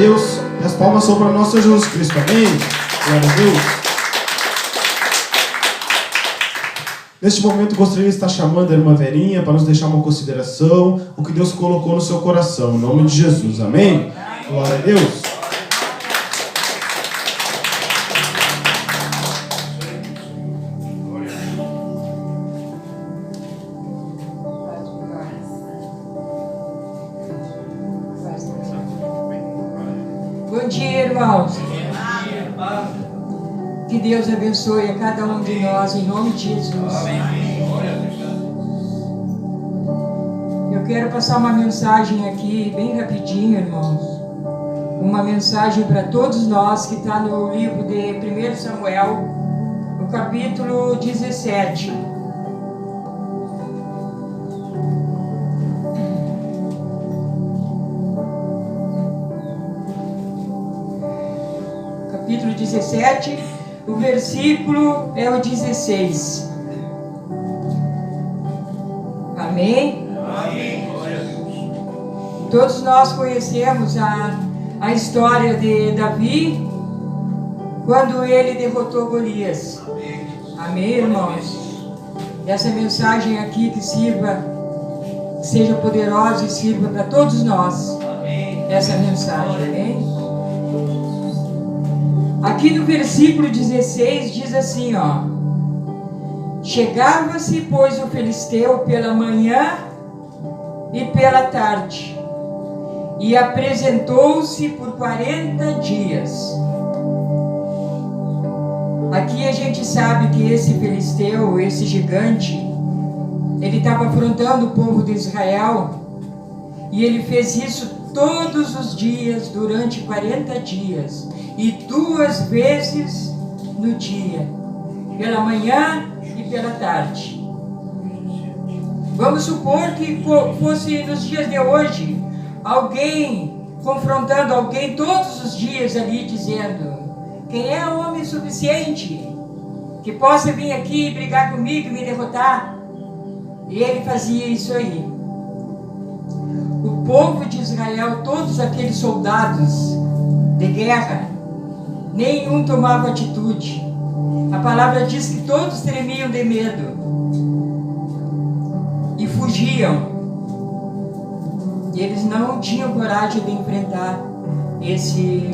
Deus. E as palmas são para nosso Jesus Cristo. Amém? Glória a Deus. Neste momento gostaria de estar chamando a irmã Verinha para nos deixar uma consideração, o que Deus colocou no seu coração, em nome de Jesus. Amém? Glória a Deus. Bom dia, irmãos. Que Deus abençoe a cada um de nós, em nome de Jesus. Eu quero passar uma mensagem aqui, bem rapidinho, irmãos. Uma mensagem para todos nós, que está no livro de 1 Samuel, no capítulo 17. Capítulo 17, o versículo é o 16. Amém? Amém. Todos nós conhecemos a história de Davi, quando ele derrotou Golias. Amém, irmãos? Essa mensagem aqui que sirva, que seja poderosa e sirva para todos nós. Essa mensagem, amém? Aqui no versículo 16 diz assim, ó: chegava-se, pois, o filisteu pela manhã e pela tarde, e apresentou-se por 40 dias. Aqui a gente sabe que esse filisteu, esse gigante, ele estava afrontando o povo de Israel, e ele fez isso todos os dias, durante 40 dias, e 2 vezes no dia, pela manhã e pela tarde. Vamos supor que fosse nos dias de hoje, alguém confrontando alguém todos os dias ali, dizendo: quem é o homem suficiente que possa vir aqui brigar comigo e me derrotar? E ele fazia isso aí. O povo de Israel, todos aqueles soldados de guerra, nenhum tomava atitude. A palavra diz que todos tremiam de medo e fugiam. E eles não tinham coragem de enfrentar esse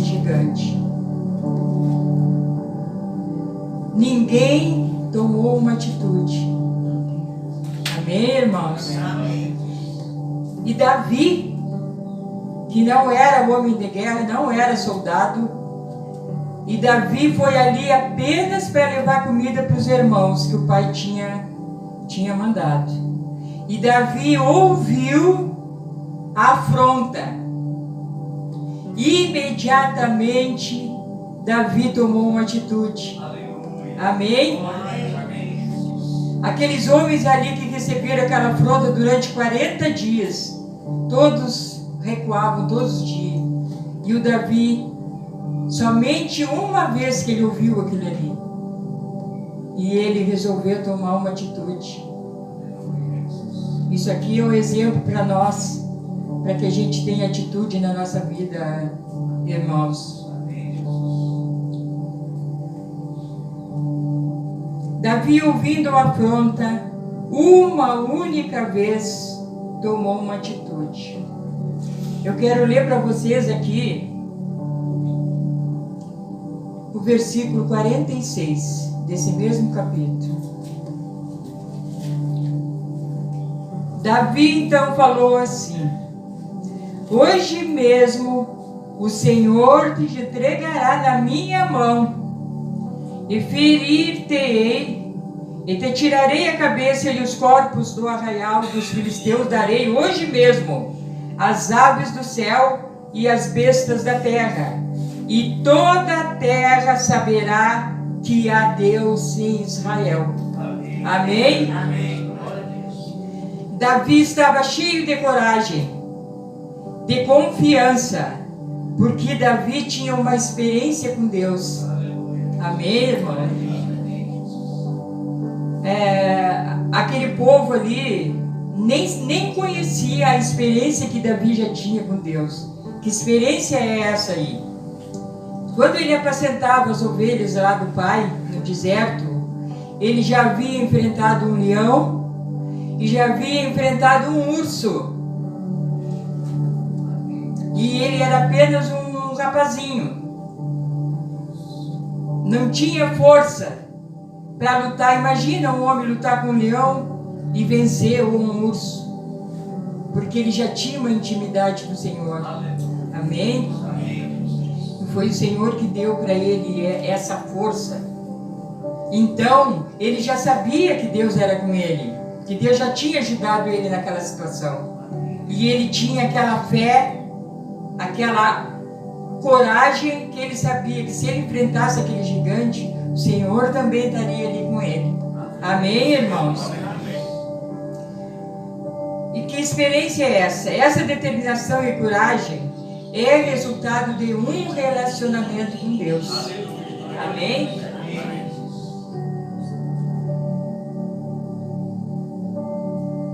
gigante. Ninguém tomou uma atitude. Amém, irmãos? Amém. E Davi, que não era homem de guerra, não era soldado, e Davi foi ali apenas para levar comida para os irmãos que o pai tinha mandado. E Davi ouviu a afronta. Imediatamente Davi tomou uma atitude. Amém? Aqueles homens ali que receberam aquela afronta durante 40 dias, todos recuavam todos os dias. E o Davi, somente uma vez que ele ouviu aquilo ali, e ele resolveu tomar uma atitude. Isso aqui é um exemplo para nós, para que a gente tenha atitude na nossa vida, irmãos. Davi, ouvindo a afronta, uma única vez tomou uma atitude. Eu quero ler para vocês aqui o versículo 46 desse mesmo capítulo. Davi então falou assim: hoje mesmo o Senhor te entregará na minha mão, e ferir-te-ei, e te tirarei a cabeça e os corpos do arraial dos filisteus darei hoje mesmo às aves do céu e às bestas da terra, e toda a terra saberá que há Deus em Israel. Amém? Amém? Amém. Davi estava cheio de coragem, de confiança, porque Davi tinha uma experiência com Deus. Amém, irmão? Aquele povo ali nem conhecia a experiência que Davi já tinha com Deus, Que experiência é essa aí? Quando ele apacentava as ovelhas lá do pai, no deserto, ele já havia enfrentado um leão e já havia enfrentado um urso. E ele era apenas um rapazinho. Não tinha força para lutar. Imagina um homem lutar com um leão e vencer um urso. Porque ele já tinha uma intimidade com o Senhor. Amém? Foi o Senhor que deu para ele essa força. Então, ele já sabia que Deus era com ele. Que Deus já tinha ajudado ele naquela situação. E ele tinha aquela fé, aquela coragem, que ele sabia que se ele enfrentasse aquele gigante, o Senhor também estaria ali com ele. Amém, irmãos? E que experiência é essa? Essa determinação e coragem é resultado de um relacionamento com Deus. Amém?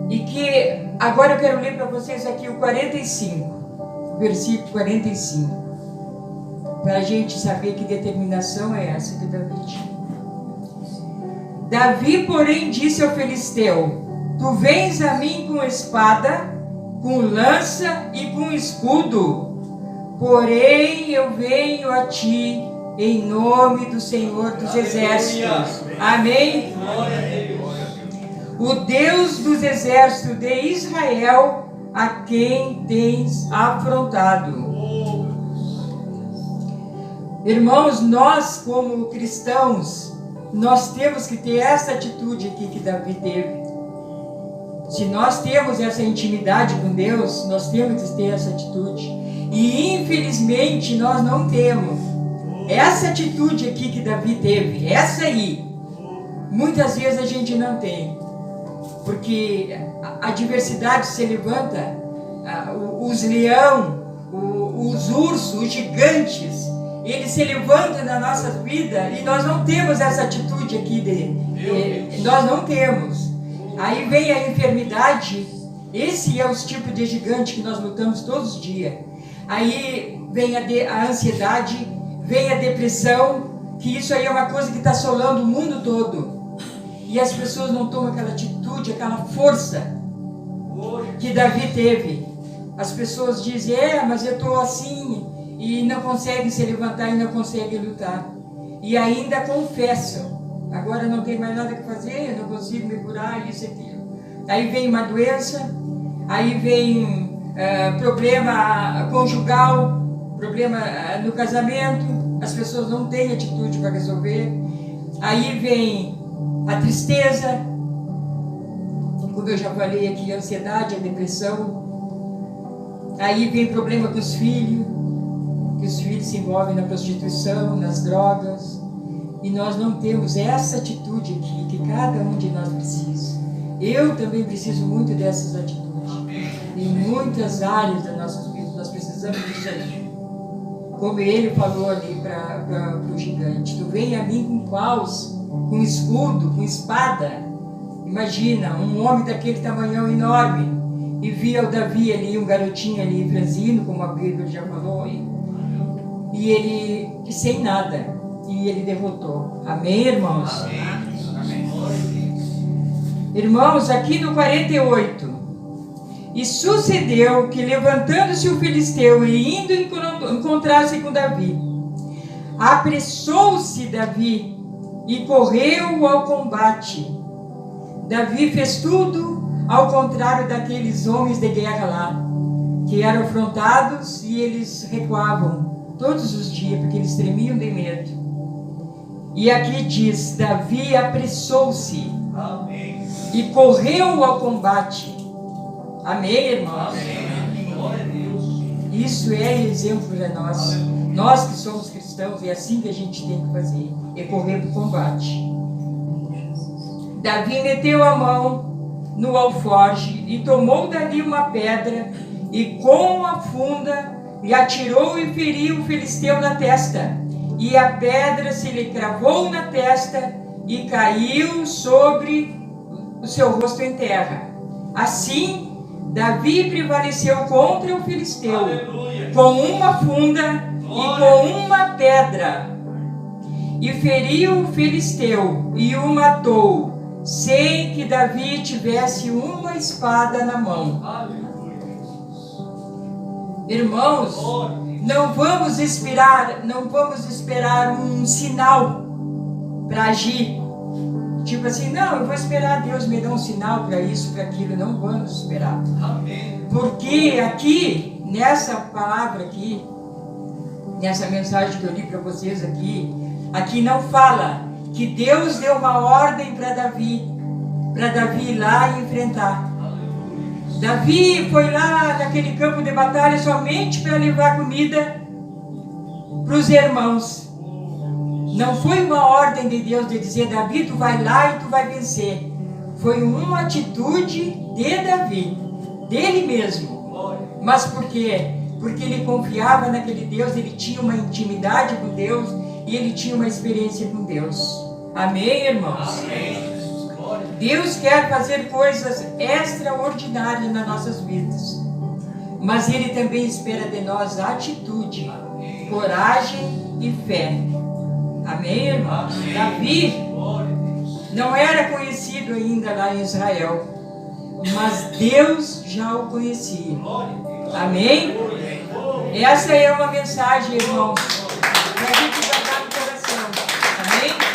E que agora eu quero ler para vocês aqui o 45, versículo 45, para a gente saber que determinação é essa que Davi tinha. Davi, porém, disse ao filisteu: tu vens a mim com espada, com lança e com escudo, porém eu venho a ti em nome do Senhor dos Exércitos. Amém? O Deus dos exércitos de Israel, a quem tens afrontado. Irmãos, nós como cristãos, nós temos que ter essa atitude aqui que Davi teve. Se nós temos essa intimidade com Deus, nós temos que ter essa atitude. E infelizmente nós não temos essa atitude aqui que Davi teve. Essa aí, muitas vezes a gente não tem. Porque a adversidade se levanta, os leões, os ursos, os gigantes, eles se levantam na nossa vida e nós não temos essa atitude aqui, nós não temos. Aí vem a enfermidade, esse é o tipo de gigante que nós lutamos todos os dias. Aí vem a ansiedade, vem a depressão, que isso aí é uma coisa que está assolando o mundo todo. E as pessoas não tomam aquela atitude, aquela força que Davi teve. As pessoas dizem, mas eu estou assim, e não conseguem se levantar e não conseguem lutar. E ainda confessam, agora não tem mais nada que fazer, eu não consigo me curar, isso e aquilo. Aí vem uma doença, aí vem problema conjugal, problema no casamento, as pessoas não têm atitude para resolver. Aí vem a tristeza, como eu já falei aqui, a ansiedade, a depressão. Aí vem problema com os filhos, que os filhos se envolvem na prostituição, nas drogas. E nós não temos essa atitude aqui, que cada um de nós precisa. Eu também preciso muito dessas atitudes. Em muitas áreas das nossas vidas nós precisamos disso aí. Como ele falou ali para o gigante, tu vem a mim com paus, com escudo, com espada. Imagina, um homem daquele tamanhão enorme, e via o Davi ali, um garotinho ali, franzino, como a Bíblia já falou, e ele sem nada, e ele derrotou. Amém, irmãos? Amém. Irmãos, aqui no 48, e sucedeu que, levantando-se o filisteu e indo encontrar-se com Davi, apressou-se Davi e correu ao combate. Davi fez tudo ao contrário daqueles homens de guerra lá, que eram afrontados e eles recuavam todos os dias, porque eles tremiam de medo. E aqui diz, Davi apressou-se e correu ao combate. Amém, irmãos? Isso é exemplo para nós. Nós que somos cristãos, é assim que a gente tem que fazer, é correr para o combate. Davi meteu a mão no alforje e tomou dali uma pedra e com a funda lhe atirou e feriu o filisteu na testa. E a pedra se lhe cravou na testa e caiu sobre o seu rosto em terra. Assim, Davi prevaleceu contra o filisteu com uma funda e com uma pedra, e feriu o filisteu e o matou, sem que Davi tivesse uma espada na mão. Irmãos, não vamos esperar um sinal para agir. Tipo assim, não, eu vou esperar Deus me dar um sinal para isso, para aquilo. Não vamos esperar. Porque aqui, nessa palavra aqui, nessa mensagem que eu li para vocês aqui não fala que Deus deu uma ordem para Davi ir lá e enfrentar. Davi foi lá naquele campo de batalha somente para levar comida para os irmãos. Não foi uma ordem de Deus de dizer, Davi, tu vai lá e tu vai vencer. Foi uma atitude de Davi, dele mesmo. Mas por quê? Porque ele confiava naquele Deus, ele tinha uma intimidade com Deus e ele tinha uma experiência com Deus. Amém, irmãos? Amém. Deus quer fazer coisas extraordinárias nas nossas vidas. Mas Ele também espera de nós atitude, coragem e fé. Amém, irmãos? Amém. Davi não era conhecido ainda lá em Israel, mas Deus já o conhecia. Amém? Essa é uma mensagem, irmãos, para a gente guardar no coração. Amém?